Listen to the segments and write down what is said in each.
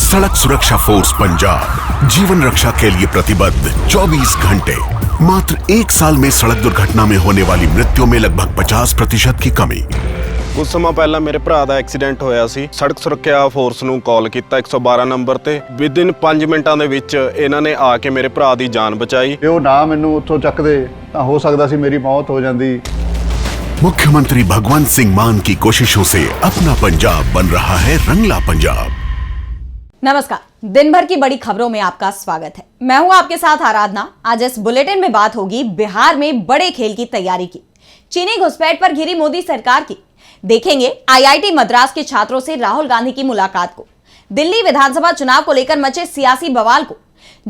सड़क सुरक्षा फोर्स पंजाब जीवन रक्षा के लिए प्रतिबद्ध 24 घंटे। मात्र 1 साल में सड़क दुर्घटना में होने वाली मृत्यु में लगभग 50% की कमी। कुछ समय पहला मेरे भरा का एक्सीडेंट होया सी। सड़क सुरक्षा फोर्स ਨੂੰ ਕਾਲ ਕੀਤਾ 112 ਨੰਬਰ ਤੇ। ਵਿਦਿਨ 5 ਮਿੰਟਾਂ ਦੇ ਵਿੱਚ ਇਹਨਾਂ ਨੇ ਆ ਕੇ ਮੇਰੇ ਭਰਾ ਦੀ ਜਾਨ ਬਚਾਈ। ਜੇ ਉਹ ਨਾ ਮੈਨੂੰ ਉੱਥੋਂ ਚੱਕਦੇ ਤਾਂ ਹੋ ਸਕਦਾ ਸੀ ਮੇਰੀ ਮੌਤ ਹੋ ਜਾਂਦੀ। मुख्यमंत्री भगवंत सिंह मान की कोशिशों से अपना पंजाब बन रहा है रंगला पंजाब। नमस्कार, दिन भर की बड़ी खबरों में आपका स्वागत है। मैं हूं आपके साथ आराधना। आज इस बुलेटिन में बात होगी बिहार में बड़े खेल की तैयारी की, चीनी घुसपैठ पर घिरी मोदी सरकार की, देखेंगे आईआईटी मद्रास के छात्रों से राहुल गांधी की मुलाकात को, दिल्ली विधानसभा चुनाव को लेकर मचे सियासी बवाल को,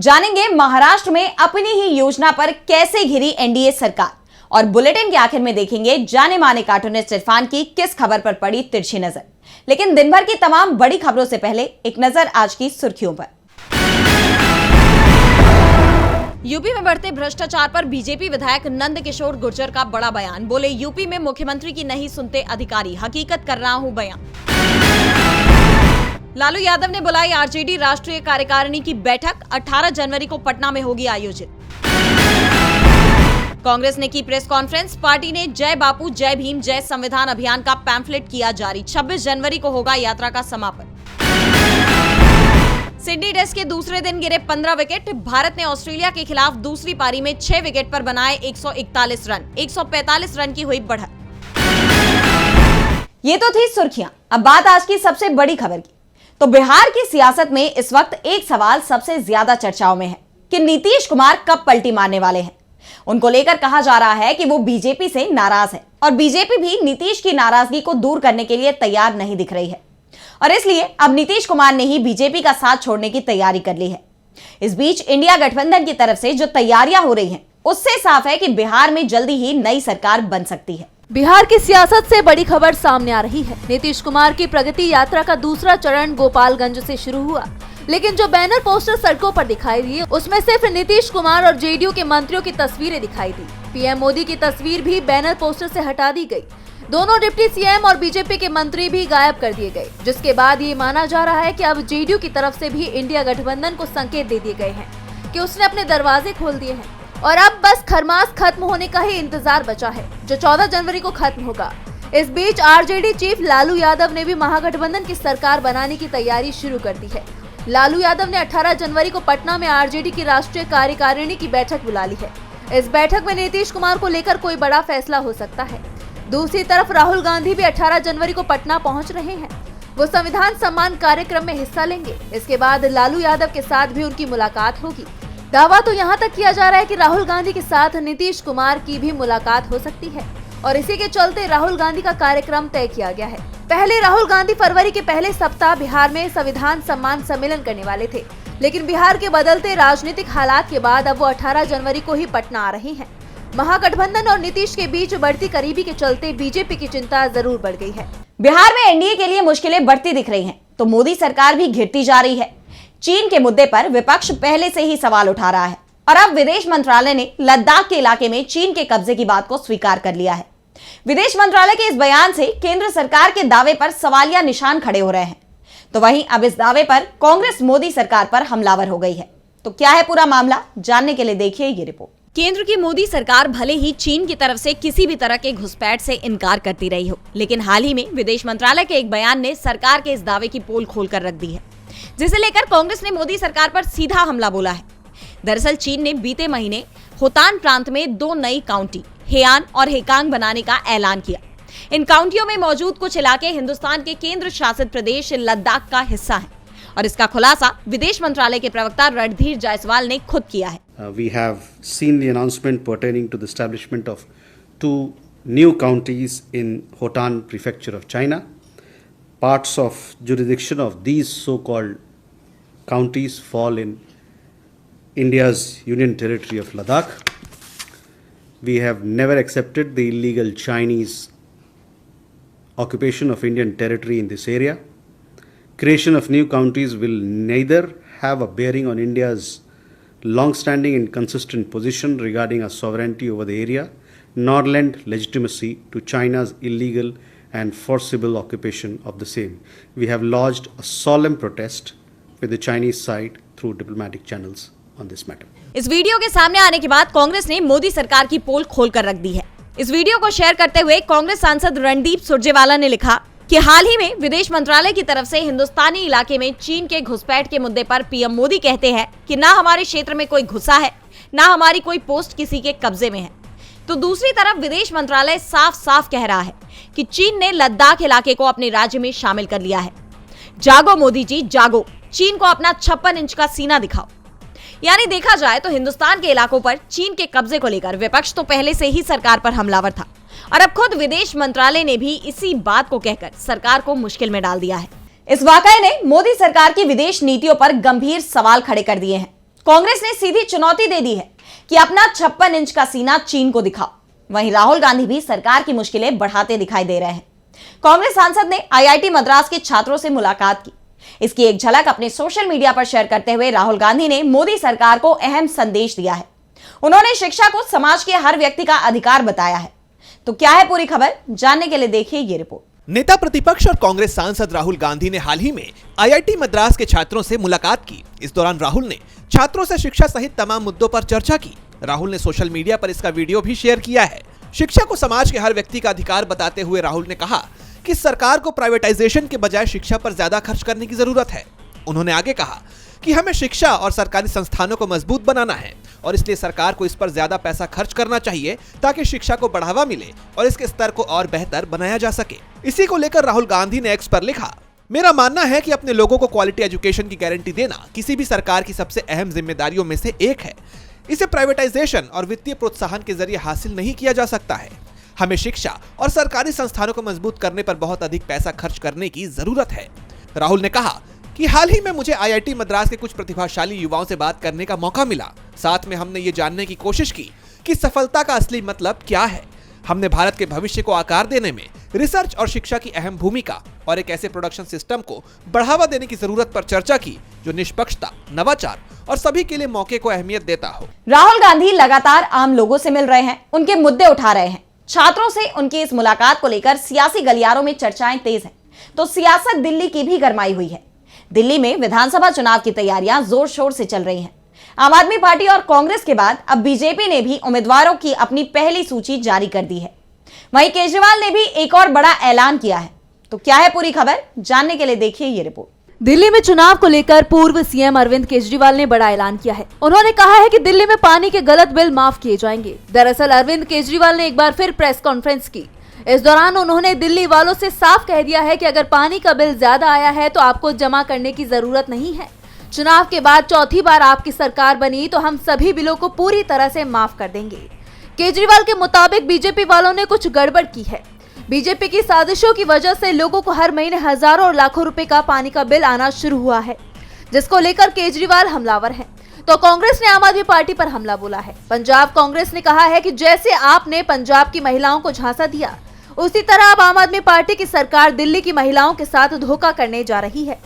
जानेंगे महाराष्ट्र में अपनी ही योजना पर कैसे घिरी एनडीए सरकार, और बुलेटिन के आखिर में देखेंगे जाने माने कार्टूनिस्ट इरफान की किस खबर पर पड़ी तिरछी नजर। लेकिन दिन भर की तमाम बड़ी खबरों से पहले एक नजर आज की सुर्खियों पर। यूपी में बढ़ते भ्रष्टाचार पर बीजेपी विधायक नंद किशोर गुर्जर का बड़ा बयान। बोले, यूपी में मुख्यमंत्री की नहीं सुनते अधिकारी, हकीकत कर रहा हूं बयान। लालू यादव ने बुलाई आरजेडी राष्ट्रीय कार्यकारिणी की बैठक, 18 जनवरी को पटना में होगी आयोजित। कांग्रेस ने की प्रेस कॉन्फ्रेंस, पार्टी ने जय बापू जय भीम जय संविधान अभियान का पैम्फलेट किया जारी, 26 जनवरी को होगा यात्रा का समापन। सिडनी टेस्ट के दूसरे दिन गिरे 15 विकेट, भारत ने ऑस्ट्रेलिया के खिलाफ दूसरी पारी में 6 विकेट पर बनाए 141 रन, 145 रन की हुई बढ़त। ये तो थी सुर्खियां। अब बात आज की सबसे बड़ी खबर की। तो बिहार की सियासत में इस वक्त एक सवाल सबसे ज्यादा चर्चाओं में है कि नीतीश कुमार कब पलटी मारने वाले हैं। उनको लेकर कहा जा रहा है कि वो बीजेपी से नाराज है और बीजेपी भी नीतीश की नाराजगी को दूर करने के लिए तैयार नहीं दिख रही है, और इसलिए अब नीतीश कुमार ने ही बीजेपी का साथ छोड़ने की तैयारी कर ली है। इस बीच इंडिया गठबंधन की तरफ से जो तैयारियां हो रही हैं, उससे साफ है कि बिहार में जल्दी ही नई सरकार बन सकती है। बिहार की सियासत से बड़ी खबर सामने आ रही है। नीतीश कुमार की प्रगति यात्रा का दूसरा चरण गोपालगंज से शुरू हुआ, लेकिन जो बैनर पोस्टर सड़कों पर दिखाई दिए उसमें सिर्फ नीतीश कुमार और जेडीयू के मंत्रियों की तस्वीरें दिखाई दी। पीएम मोदी की तस्वीर भी बैनर पोस्टर से हटा दी गई। दोनों डिप्टी सीएम और बीजेपी के मंत्री भी गायब कर दिए गए, जिसके बाद ये माना जा रहा है कि अब जेडीयू की तरफ से भी इंडिया गठबंधन को संकेत दे दिए गए हैं कि उसने अपने दरवाजे खोल दिए हैं और अब बस खरमास खत्म होने का ही इंतजार बचा है, जो 14 जनवरी को खत्म होगा। इस बीच आरजेडी चीफ लालू यादव ने भी महागठबंधन की सरकार बनाने की तैयारी शुरू कर दी है। लालू यादव ने 18 जनवरी को पटना में आरजेडी की राष्ट्रीय कार्यकारिणी की बैठक बुला ली है। इस बैठक में नीतीश कुमार को लेकर कोई बड़ा फैसला हो सकता है। दूसरी तरफ राहुल गांधी भी 18 जनवरी को पटना पहुंच रहे हैं। वो संविधान सम्मान कार्यक्रम में हिस्सा लेंगे। इसके बाद लालू यादव के साथ भी उनकी मुलाकात होगी। दावा तो यहाँ तक किया जा रहा है कि राहुल गांधी के साथ नीतीश कुमार की भी मुलाकात हो सकती है, और इसी के चलते राहुल गांधी का कार्यक्रम तय किया गया है। पहले राहुल गांधी फरवरी के पहले सप्ताह बिहार में संविधान सम्मान सम्मेलन करने वाले थे, लेकिन बिहार के बदलते राजनीतिक हालात के बाद अब वो 18 जनवरी को ही पटना आ रहे हैं। महागठबंधन और नीतीश के बीच बढ़ती करीबी के चलते बीजेपी की चिंता जरूर बढ़ गई है। बिहार में एनडीए के लिए मुश्किलें बढ़ती दिख रही हैं, तो मोदी सरकार भी घिरती जा रही है। चीन के मुद्दे पर विपक्ष पहले से ही सवाल उठा रहा है, और अब विदेश मंत्रालय ने लद्दाख के इलाके में चीन के कब्जे की बात को स्वीकार कर लिया है। विदेश मंत्रालय के इस बयान से केंद्र सरकार के दावे पर सवालिया निशान खड़े हो रहे हैं। तो वहीं अब इस दावे पर कांग्रेस मोदी सरकार पर हमलावर हो गई है। तो क्या है पूरा मामला, जानने के लिए देखिए ये रिपोर्ट। केंद्र की मोदी सरकार भले ही चीन की तरफ से किसी भी तरह के घुसपैठ से इनकार करती रही हो, लेकिन हाल ही में विदेश मंत्रालय के एक बयान ने सरकार के इस दावे की पोल खोलकर रख दी है, जिसे लेकर कांग्रेस ने मोदी सरकार पर सीधा हमला बोला है। दरअसल चीन ने बीते महीने होतान प्रांत में 2 नई काउंटी हेयान और हेकांग बनाने का ऐलान किया। इन काउंटियों में मौजूद कुछ इलाके हिंदुस्तान के केंद्र शासित प्रदेश लद्दाख का हिस्सा हैं, और इसका खुलासा विदेश मंत्रालय के प्रवक्ता रणधीर जायसवाल ने खुद किया है। We have seen the announcement pertaining to the establishment of 2 new counties in Hotan Prefecture of China. Parts of jurisdiction of these so-called counties fall in India's Union Territory of Ladakh. We have never accepted the illegal Chinese occupation of Indian territory in this area. Creation of new counties will neither have a bearing on India's long-standing and consistent position regarding our sovereignty over the area, nor lend legitimacy to China's illegal and forcible occupation of the same. We have lodged a solemn protest with the Chinese side through diplomatic channels on this matter. इस video के सामने आने के बाद कांग्रेस ने मोदी सरकार की पोल खोलकर रख दी है। इस वीडियो को शेयर करते हुए कांग्रेस सांसद रणदीप सुरजेवाला ने लिखा कि हाल ही में विदेश मंत्रालय की तरफ से हिंदुस्तानी इलाके में चीन के घुसपैठ के मुद्दे पर पीएम मोदी कहते हैं कि ना हमारे क्षेत्र में कोई घुसा है, ना हमारी कोई पोस्ट किसी के कब्जे में है। तो दूसरी तरफ विदेश मंत्रालय साफ साफ कह रहा है कि चीन ने लद्दाख इलाके को अपने राज्य में शामिल कर लिया है। जागो मोदी जी जागो, चीन को अपना 56 इंच का सीना दिखाओ। यानी देखा जाए तो हिंदुस्तान के इलाकों पर चीन के कब्जे को लेकर विपक्ष तो पहले से ही सरकार पर हमलावर था और अब खुद विदेश मंत्रालय ने भी इसी बात को कहकर सरकार को मुश्किल में डाल दिया है। इस वाकये ने मोदी सरकार की विदेश नीतियों पर गंभीर सवाल खड़े कर दिए हैं। कांग्रेस ने सीधी चुनौती दे दी है कि अपना 56 इंच का सीना चीन को दिखाओ। वहीं राहुल गांधी भी सरकार की मुश्किलें बढ़ाते दिखाई दे रहे हैं। कांग्रेस सांसद ने आईआईटी मद्रास के छात्रों से मुलाकात की। इसकी एक झलक अपने सोशल मीडिया पर शेयर करते हुए राहुल गांधी ने मोदी सरकार को अहम संदेश दिया है। उन्होंने शिक्षा को समाज के हर व्यक्ति का अधिकार बताया है। तो क्या है पूरी खबर, जानने के लिए देखिए ये रिपोर्ट। नेता प्रतिपक्ष और कांग्रेस सांसद राहुल गांधी ने हाल ही में आईआईटी मद्रास के छात्रों से मुलाकात की। इस दौरान राहुल ने छात्रों से शिक्षा सहित तमाम मुद्दों पर चर्चा की। राहुल ने सोशल मीडिया पर इसका वीडियो भी शेयर किया है। शिक्षा को समाज के हर व्यक्ति का अधिकार बताते हुए राहुल ने कहा कि सरकार को प्राइवेटाइजेशन के बजाय शिक्षा पर ज्यादा खर्च करने की जरूरत है। उन्होंने आगे कहा कि हमें शिक्षा और सरकारी संस्थानों को मजबूत बनाना है और इसलिए सरकार को इस पर ज्यादा पैसा खर्च करना चाहिए ताकि शिक्षा को बढ़ावा मिले और इसके स्तर को और बेहतर बनाया जा सके। इसी को लेकर राहुल गांधी ने एक्स पर लिखा, मेरा मानना है कि अपने लोगों को क्वालिटी एजुकेशन की गारंटी देना किसी भी सरकार की सबसे अहम जिम्मेदारियों में से एक है। इसे प्राइवेटाइजेशन और वित्तीय प्रोत्साहन के जरिए हासिल नहीं किया जा सकता है। हमें शिक्षा और सरकारी संस्थानों को मजबूत करने पर बहुत अधिक पैसा खर्च करने की जरूरत है। राहुल ने कहा कि हाल ही में मुझे आईआईटी मद्रास के कुछ प्रतिभाशाली युवाओं से बात करने का मौका मिला। साथ में हमने ये जानने की कोशिश की कि सफलता का असली मतलब क्या है। हमने भारत के भविष्य को आकार देने में रिसर्च और शिक्षा की अहम भूमिका और एक ऐसे प्रोडक्शन सिस्टम को बढ़ावा देने की जरूरत पर चर्चा की जो निष्पक्षता, नवाचार और सभी के लिए मौके को अहमियत देता हो। राहुल गांधी लगातार आम लोगों से मिल रहे हैं, उनके मुद्दे उठा रहे हैं। छात्रों से उनकी इस मुलाकात को लेकर सियासी गलियारों में चर्चाएं तेज हैं। तो सियासत दिल्ली की भी गरमाई हुई है। दिल्ली में विधानसभा चुनाव की तैयारियां जोर शोर से चल रही हैं। आम आदमी पार्टी और कांग्रेस के बाद अब बीजेपी ने भी उम्मीदवारों की अपनी पहली सूची जारी कर दी है। वहीं केजरीवाल ने भी एक और बड़ा ऐलान किया है। तो क्या है पूरी खबर, जानने के लिए देखिए ये रिपोर्ट। दिल्ली में चुनाव को लेकर पूर्व सीएम अरविंद केजरीवाल ने बड़ा ऐलान किया है। उन्होंने कहा है कि दिल्ली में पानी के गलत बिल माफ किए जाएंगे। दरअसल अरविंद केजरीवाल ने एक बार फिर प्रेस कॉन्फ्रेंस की। इस दौरान उन्होंने दिल्ली वालों से साफ कह दिया है कि अगर पानी का बिल ज्यादा आया है तो आपको जमा करने की जरूरत नहीं है। चुनाव के बाद चौथी बार आपकी सरकार बनी तो हम सभी बिलों को पूरी तरह से माफ कर देंगे। केजरीवाल के मुताबिक बीजेपी वालों ने कुछ गड़बड़ की है। बीजेपी की साजिशों की वजह से लोगों को हर महीने हजारों और लाखों रुपए का पानी का बिल आना शुरू हुआ है, जिसको लेकर केजरीवाल हमलावर हैं। तो कांग्रेस ने आम आदमी पार्टी पर हमला बोला है। पंजाब कांग्रेस ने कहा है कि जैसे आपने पंजाब की महिलाओं को झांसा दिया, उसी तरह अब आम आदमी पार्टी की सरकार दिल्ली की महिलाओं के साथ धोखा करने जा रही है।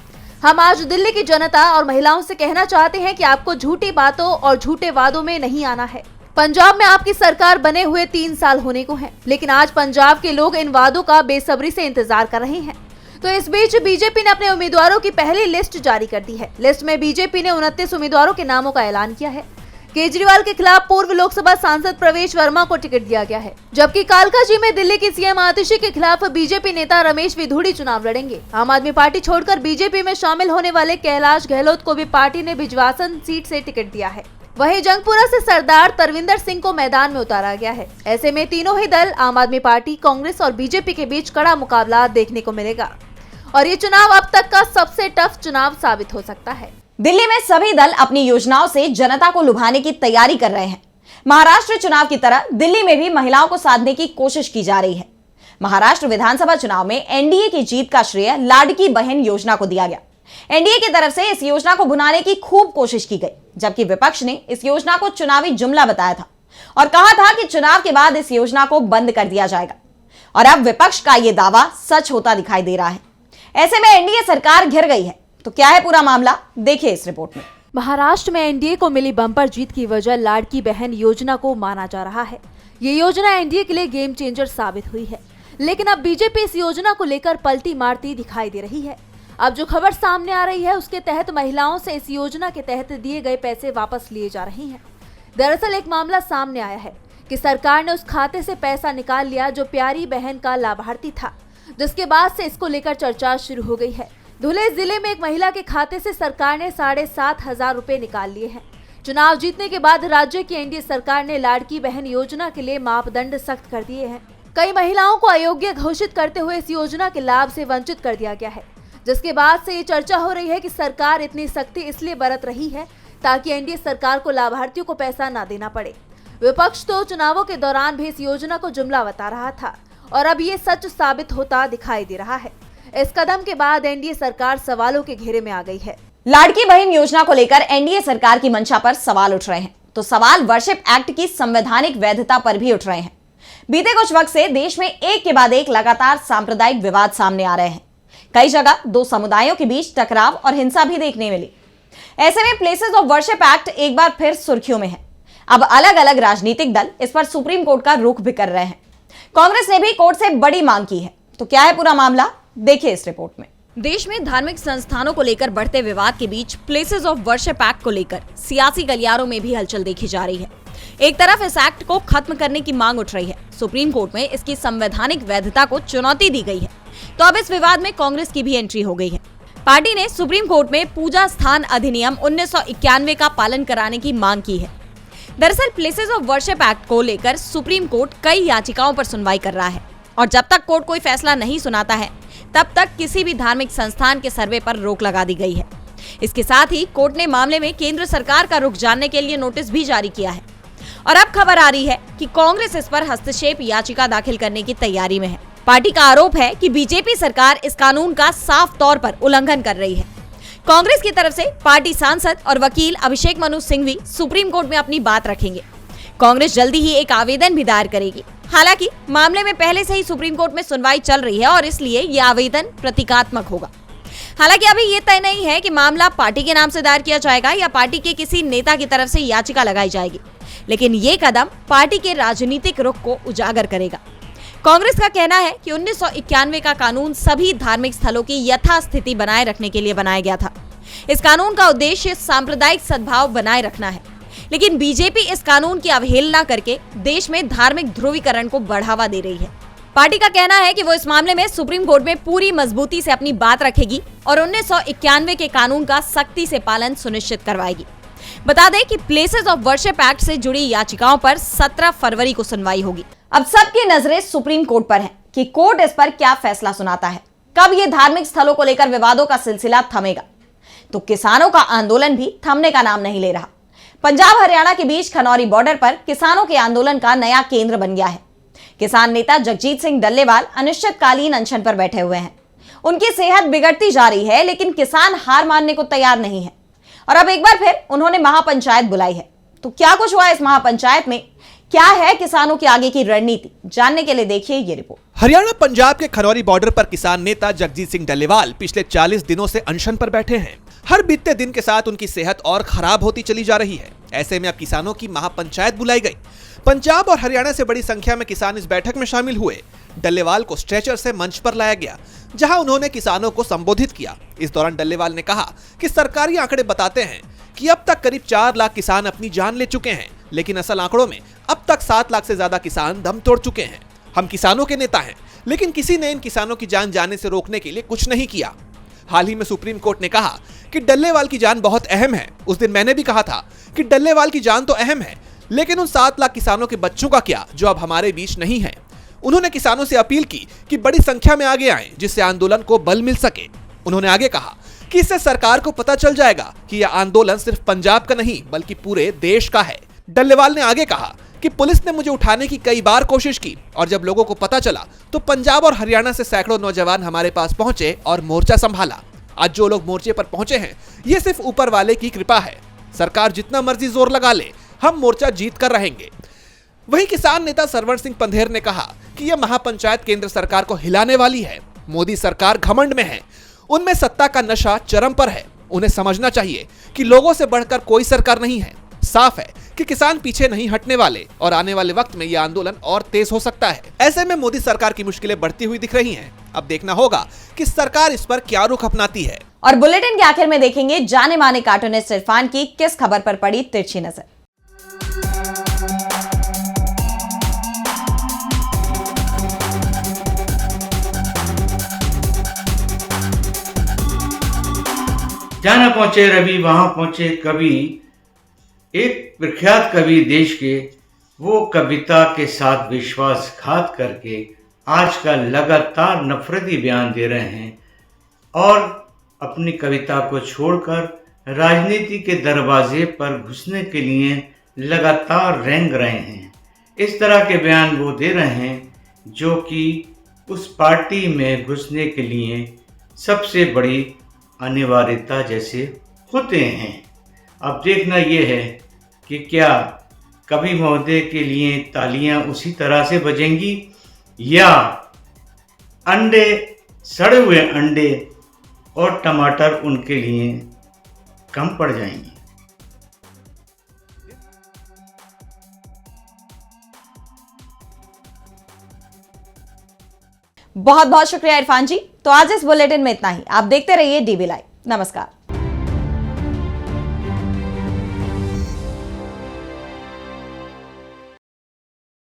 हम आज दिल्ली की जनता और महिलाओं से कहना चाहते हैं कि आपको झूठी बातों और झूठे वादों में नहीं आना है। पंजाब में आपकी सरकार बने हुए 3 साल होने को हैं, लेकिन आज पंजाब के लोग इन वादों का बेसब्री से इंतजार कर रहे हैं। तो इस बीच बीजेपी ने अपने उम्मीदवारों की पहली लिस्ट जारी कर दी है। लिस्ट में बीजेपी ने 29 उम्मीदवारों के नामों का ऐलान किया है। केजरीवाल के खिलाफ पूर्व लोकसभा सांसद प्रवेश वर्मा को टिकट दिया गया है, जबकि कालकाजी में दिल्ली की सीएम आतिशी के खिलाफ बीजेपी नेता रमेश विधूड़ी चुनाव लड़ेंगे। आम आदमी पार्टी छोड़कर बीजेपी में शामिल होने वाले कैलाश गहलोत को भी पार्टी ने बिजवासन सीट से टिकट दिया है। वहीं जंगपुरा से सरदार तरविंदर सिंह को मैदान में उतारा गया है। ऐसे में तीनों ही दल आम आदमी पार्टी, कांग्रेस और बीजेपी के बीच कड़ा मुकाबला देखने को मिलेगा और ये चुनाव अब तक का सबसे टफ चुनाव साबित हो सकता है। दिल्ली में सभी दल अपनी योजनाओं से जनता को लुभाने की तैयारी कर रहे हैं। महाराष्ट्र चुनाव की तरह दिल्ली में भी महिलाओं को साधने की कोशिश की जा रही है। महाराष्ट्र विधानसभा चुनाव में एनडीए की जीत का श्रेय लाडकी बहन योजना को दिया गया। एनडीए की तरफ से इस योजना को भुनाने की खूब कोशिश की गई, जबकि विपक्ष ने इस योजना को चुनावी जुमला बताया था और कहा था कि चुनाव के बाद इस योजना को बंद कर दिया जाएगा। और अब विपक्ष का यह दावा सच होता दिखाई दे रहा है। ऐसे में एनडीए सरकार घिर गई है। तो क्या है पूरा मामला, देखिए इस रिपोर्ट में। महाराष्ट्र में एनडीए को मिली बम्पर जीत की वजह लाडकी बहन योजना को माना जा रहा है। ये योजना एनडीए के लिए गेम चेंजर साबित हुई है, लेकिन अब बीजेपी इस योजना को लेकर पलटी मारती दिखाई दे रही है। अब जो खबर सामने आ रही है उसके तहत महिलाओं से इस योजना के तहत दिए गए पैसे वापस लिए जा रहे हैं। दरअसल एक मामला सामने आया है कि सरकार ने उस खाते से पैसा निकाल लिया जो प्यारी बहन का लाभार्थी था, जिसके बाद से इसको लेकर चर्चा शुरू हो गई है। धुले जिले में एक महिला के खाते से सरकार ने 7,500 रुपए निकाल लिए हैं। चुनाव जीतने के बाद राज्य की एनडीए सरकार ने लाड़की बहन योजना के लिए मापदंड सख्त कर दिए हैं। कई महिलाओं को अयोग्य घोषित करते हुए इस योजना के लाभ से वंचित कर दिया गया है, जिसके बाद से ये चर्चा हो रही है कि सरकार इतनी सख्ती इसलिए बरत रही है ताकि एनडीए सरकार को लाभार्थियों को पैसा न देना पड़े। विपक्ष तो चुनावों के दौरान भी इस योजना को जुमला बता रहा था और अब ये सच साबित होता दिखाई दे रहा है। इस कदम के बाद एनडीए सरकार सवालों के घेरे में आ गई है। लाड़की बहन योजना को लेकर एनडीए सरकार की मंशा पर सवाल उठ रहे हैं, तो सवाल वर्शिप एक्ट की संवैधानिक वैधता पर भी उठ रहे हैं। बीते कुछ वक्त से देश में एक के बाद एक लगातार सांप्रदायिक विवाद सामने आ रहे हैं। कई जगह दो समुदायों के बीच टकराव और हिंसा भी देखने मिली। ऐसे में प्लेसेस ऑफ वर्शिप एक्ट एक बार फिर सुर्खियों में है। अब अलग अलग राजनीतिक दल इस पर सुप्रीम कोर्ट का रुख भी कर रहे हैं। कांग्रेस ने भी कोर्ट से बड़ी मांग की है। तो क्या है पूरा मामला, देखिए इस रिपोर्ट में। देश में धार्मिक संस्थानों को लेकर बढ़ते विवाद के बीच प्लेसेस ऑफ वर्शिप एक्ट को लेकर सियासी गलियारों में भी हलचल देखी जा रही है। एक तरफ इस एक्ट को खत्म करने की मांग उठ रही है, सुप्रीम कोर्ट में इसकी संवैधानिक वैधता को चुनौती दी गई है, तो अब इस विवाद में कांग्रेस की भी एंट्री हो गई है। पार्टी ने सुप्रीम कोर्ट में पूजा स्थान अधिनियम 1991 का पालन कराने की मांग की है। दरअसल प्लेसेस ऑफ वर्शिप एक्ट को लेकर सुप्रीम कोर्ट कई याचिकाओं पर सुनवाई कर रहा है और जब तक कोर्ट कोई फैसला नहीं सुनाता है तब तक किसी भी धार्मिक संस्थान के सर्वे पर रोक लगा दी गई है। इसके साथ ही कोर्ट ने मामले में केंद्र सरकार का रुख जानने के लिए नोटिस भी जारी किया है और अब खबर आ रही है कि कांग्रेस इस पर हस्तक्षेप याचिका दाखिल करने की तैयारी में है। पार्टी का आरोप है कि बीजेपी सरकार इस कानून का साफ तौर पर उल्लंघन कर रही है। कांग्रेस की तरफ से पार्टी सांसद और वकील अभिषेक मनु सिंघवी सुप्रीम कोर्ट में अपनी बात रखेंगे। कांग्रेस जल्दी ही एक आवेदन भी दायर करेगी। हालांकि मामले में पहले से ही सुप्रीम कोर्ट में सुनवाई चल रही है और इसलिए यह आवेदन प्रतीकात्मक होगा। हालांकि अभी ये तय नहीं है कि मामला पार्टी के नाम से दायर किया जाएगा या पार्टी के किसी नेता की तरफ से याचिका लगाई जाएगी, लेकिन ये कदम पार्टी के राजनीतिक रुख को उजागर करेगा। कांग्रेस का कहना है कि 1991 का कानून सभी धार्मिक स्थलों की यथास्थिति बनाए रखने के लिए बनाया गया था। इस कानून का उद्देश्य सांप्रदायिक सद्भाव बनाए रखना है, लेकिन बीजेपी इस कानून की अवहेलना करके देश में धार्मिक ध्रुवीकरण को बढ़ावा दे रही है। पार्टी का कहना है कि वो इस मामले में सुप्रीम कोर्ट में पूरी मजबूती से अपनी बात रखेगी और 1991 के कानून का सख्ती से पालन सुनिश्चित करवाएगी। बता दें कि प्लेसेस ऑफ वर्शिप एक्ट से जुड़ी याचिकाओं पर 17 फरवरी को सुनवाई होगी। अब सबकी नजरें सुप्रीम कोर्ट पर हैं कि कोर्ट इस पर क्या फैसला सुनाता है, कब ये धार्मिक स्थलों को लेकर विवादों का सिलसिला थमेगा। तो किसानों का आंदोलन भी थमने का नाम नहीं ले रहा। पंजाब हरियाणा के बीच खनौरी बॉर्डर पर किसानों के आंदोलन का नया केंद्र बन गया है। किसान नेता जगजीत सिंह डल्लेवाल अनिश्चितकालीन अनशन पर बैठे हुए हैं। उनकी सेहत बिगड़ती जा रही है, लेकिन किसान हार मानने को तैयार नहीं है और अब एक बार फिर उन्होंने महापंचायत बुलाई है। तो क्या कुछ हुआ इस महापंचायत में, क्या है किसानों की आगे की रणनीति, जानने के लिए देखिए ये रिपोर्ट। हरियाणा पंजाब के खनौरी बॉर्डर पर किसान नेता जगजीत सिंह डल्लेवाल पिछले 40 दिनों से अनशन पर बैठे हैं। हर बीतते दिन के साथ उनकी सेहत और खराब होती चली जा रही है। ऐसे में अब किसानों की महापंचायत बुलाई गई। पंजाब और हरियाणा से बड़ी संख्या में किसान इस बैठक में शामिल हुए। डल्लेवाल को स्ट्रेचर से मंच पर लाया गया, जहां उन्होंने किसानों को संबोधित किया। इस दौरान डल्लेवाल ने कहा कि सरकारी आंकड़े बताते हैं कि अब तक करीब 4 लाख किसान अपनी जान ले चुके हैं, लेकिन असल आंकड़ों में अब तक 7 लाख से ज्यादा किसान दम तोड़ चुके हैं। हम किसानों के नेता हैं, लेकिन किसी ने इन किसानों की जान जाने से रोकने के लिए कुछ नहीं किया। हाल ही में सुप्रीम कोर्ट ने कहा कि डल्लेवाल की जान बहुत अहम है। उस दिन मैंने भी कहा था कि डल्लेवाल की जान तो अहम है, लेकिन उन 7 लाख किसानों के बच्चों का क्या जो अब हमारे बीच नहीं है। उन्होंने किसानों से अपील की कि बड़ी संख्या में आगे आएं, जिससे आंदोलन को बल मिल सके। उन्होंने आगे कहा कि इससे सरकार को पता चल जाएगा कि यह आंदोलन सिर्फ पंजाब का नहीं बल्कि पूरे देश का है। डल्लेवाल ने आगे कहा कि पुलिस ने मुझे उठाने की कई बार कोशिश की और जब लोगों को पता चला तो पंजाब और हरियाणा से सैकड़ों नौजवान हमारे पास पहुंचे और मोर्चा संभाला। आज जो लोग मोर्चे पर पहुंचे हैं, ये सिर्फ ऊपर वाले की कृपा है। सरकार जितना मर्जी जोर लगा ले, हम मोर्चा जीत कर रहेंगे। वहीं किसान नेता सरवण सिंह पंधेर ने कहा कि यह महापंचायत केंद्र सरकार को हिलाने वाली है। मोदी सरकार घमंड में है, उनमें सत्ता का नशा चरम पर है। उन्हें समझना चाहिए कि लोगों से बढ़कर कोई सरकार नहीं है। साफ है कि किसान पीछे नहीं हटने वाले और आने वाले वक्त में ये आंदोलन और तेज हो सकता है। ऐसे में मोदी सरकार की मुश्किलें बढ़ती हुई दिख रही हैं। अब देखना होगा कि सरकार इस पर क्या रुख अपनाती है। और बुलेटिन के आखिर में देखेंगे जाने माने कार्टूनिस्ट इरफान की किस खबर पर पड़ी तिरछी नजर। जहाँ न पहुंचे रवि वहां पहुंचे कवि। एक प्रख्यात कवि देश के, वो कविता के साथ विश्वासघात करके आजकल लगातार नफरती बयान दे रहे हैं और अपनी कविता को छोड़कर राजनीति के दरवाजे पर घुसने के लिए लगातार रेंग रहे हैं। इस तरह के बयान वो दे रहे हैं जो कि उस पार्टी में घुसने के लिए सबसे बड़ी अनिवार्यता जैसे होते हैं। अब देखना ये है कि क्या कवि महोदय के लिए तालियां उसी तरह से बजेंगी या अंडे, सड़े हुए अंडे और टमाटर उनके लिए कम पड़ जाएंगे। बहुत बहुत शुक्रिया इरफान जी। तो आज इस बुलेटिन में इतना ही। आप देखते रहिए डीबी लाइव। नमस्कार।